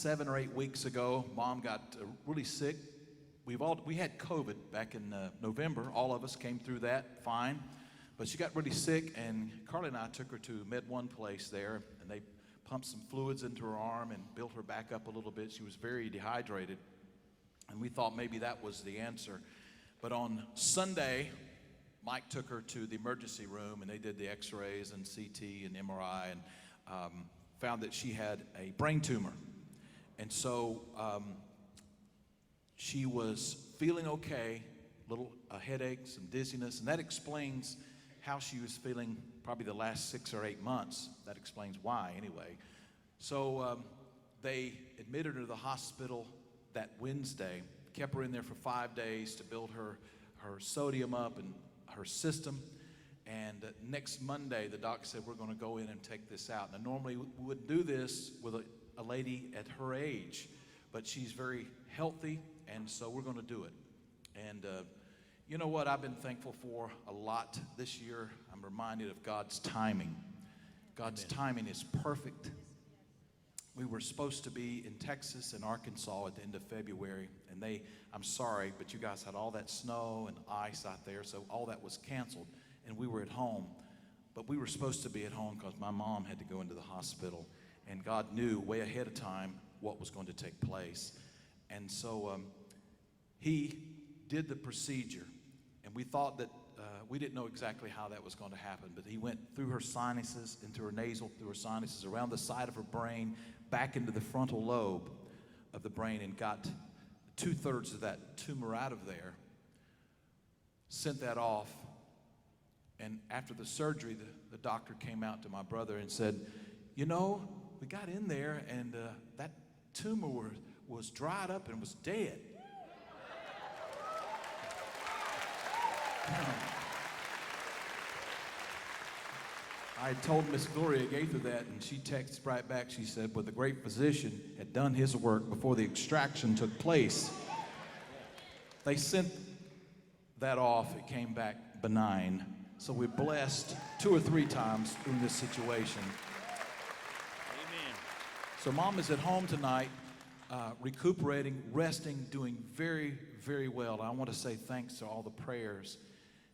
7 or 8 weeks ago, Mom got really sick. We had COVID back in November. All of us came through that fine. But she got really sick, and Carly and I took her to Med One place there, and they pumped some fluids into her arm and built her back up a little bit. She was very dehydrated, and we thought maybe that was the answer. But on Sunday, Mike took her to the emergency room, and they did the x-rays and CT and MRI, and found that she had a brain tumor. And so she was feeling okay, little headache, some dizziness, and that explains how she was feeling probably the last 6 or 8 months. That explains why, anyway. So they admitted her to the hospital that Wednesday, kept her in there for 5 days to build her sodium up and her system. And next Monday, the doc said, we're going to go in and take this out. Now, normally we wouldn't do this with a lady at her age, but she's very healthy, and so we're going to do it. And you know what I've been thankful for a lot this year? I'm reminded of God's timing. God's timing is perfect. We were supposed to be in Texas and Arkansas at the end of February, and I'm sorry, but you guys had all that snow and ice out there, so all that was canceled, and we were at home. But we were supposed to be at home because my mom had to go into the hospital, and God knew way ahead of time what was going to take place. And so he did the procedure, and we thought that we didn't know exactly how that was going to happen, but he went through her sinuses, into her nasal, through her sinuses, around the side of her brain, back into the frontal lobe of the brain, and got 2/3 of that tumor out of there, sent that off. And after the surgery, the doctor came out to my brother and said, you know, we got in there, and that tumor was dried up and was dead. I told Miss Gloria Gaither that, and she texted right back. She said, well, the great physician had done his work before the extraction took place. They sent that off. It came back benign. So we're blessed 2 or 3 times in this situation. Amen. So Mom is at home tonight, recuperating, resting, doing very, very well. I want to say thanks to all the prayers,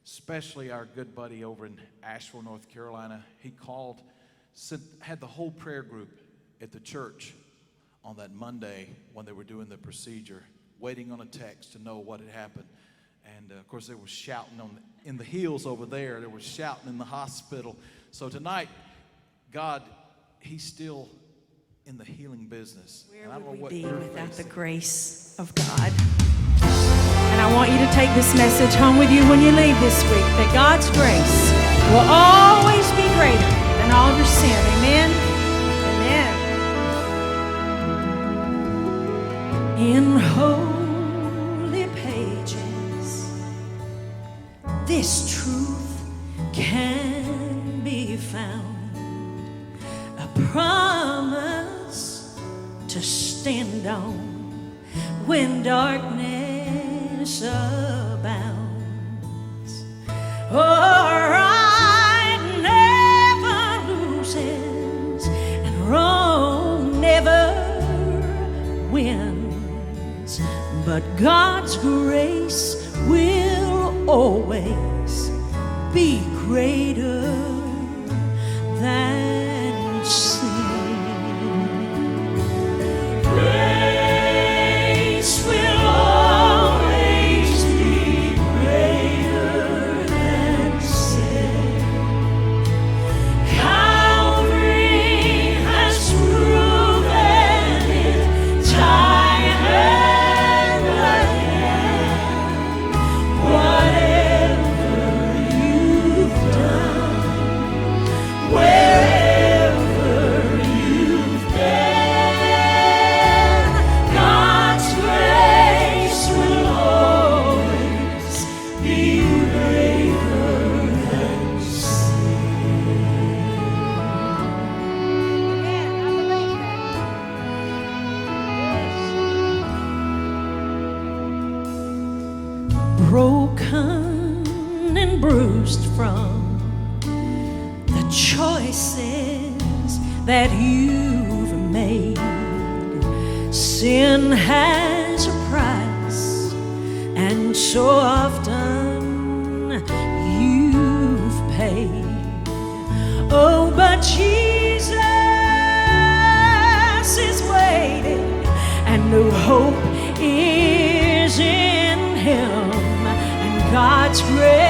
especially our good buddy over in Asheville, North Carolina. He called, had the whole prayer group at the church on that Monday when they were doing the procedure, waiting on a text to know what had happened. And of course, they were shouting in the hills over there. They were shouting in the hospital. So tonight, God, He's still in the healing business. Where would we be without the grace of God? And I want you to take this message home with you when you leave this week, that God's grace will always be greater than all your sin. Amen? Amen. In holy pages, this truth can be found, a promise to stand on when darkness abounds. Oh, right never loses and wrong never wins, but God's grace will always be greater than sin. Grace will always be greater than sin. Calvary has proven it time and again. Whatever you've done, wherever you've been, God's grace will always be greater than sin. Amen. I believe that. Broken and bruised from the choices that you've made, Sin has a price, and so often you've paid. Oh, but Jesus is waiting, and no hope is in Him, and God's grace